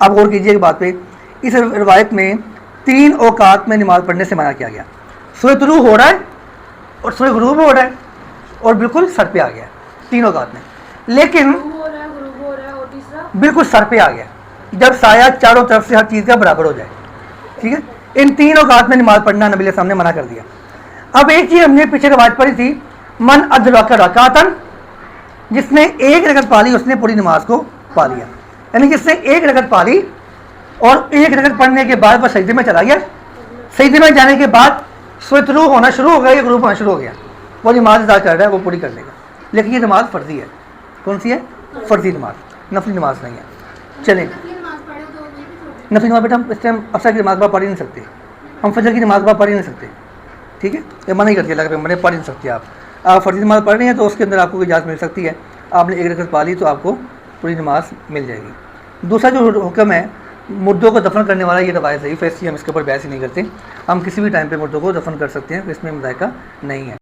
آپ غور کیجیے کہ بات پہ، اس روایت میں 3 اوقات میں نماز پڑھنے سے منع کیا گیا. سورج طلوع ہو رہا ہے اور سورج غروب ہو رہا ہے اور بالکل سر پہ آ گیا 3 اوقات میں. لیکن بالکل سر پہ آ گیا جب سایہ چاروں طرف سے ہر چیز کا برابر ہو جائے. ٹھیک ہے، ان 3 اوقات میں نماز پڑھنا نبی علیہ السلام نے منع کر دیا. اب ایک چیز ہم نے پیچھے روایت پڑھی تھی، من ادرک رکعتن، جس نے 1 رکعت پا لی اس نے پوری نماز کو پا لیا. یعنی جس نے 1 رکعت پا لی اور 1 رکعت پڑھنے کے بعد وہ سجدے میں چلا گیا، سجدے میں جانے کے بعد سورج طلوع ہونا شروع ہو گیا یا غروب ہونا شروع ہو گیا، وہ نماز ادا کر رہا ہے، وہ پوری کر لے گا. لیکن یہ نماز فرضی ہے. کون سی ہے؟ فرضی نماز، نفلی نماز نہیں ہے. چلیں، نفلی نماز بیٹا ہم اس ٹائم عصر کی نماز پڑھ ہی نہیں سکتے، ہم فجر کی نماز پڑھ ہی نہیں سکتے. ٹھیک ہے، یہ منع ہی کرتی ہے اللہ کے پیغمبر نے، پڑھ ہی نہیں سکتے. آپ فرضی نماز پڑھ رہے ہیں تو اس کے اندر آپ کو اجازت مل سکتی ہے، آپ نے 1 رکعت پا لی تو آپ کو پوری نماز مل جائے گی. دوسرا جو حکم ہے مردوں کو دفن کرنے والا، یہ روایت ضعیف ہے، اس لیے ہم اس کے اوپر بحث ہی نہیں کرتے. ہم کسی بھی ٹائم پہ مردوں کو دفن کر سکتے ہیں، اس میں مذائقہ نہیں ہے.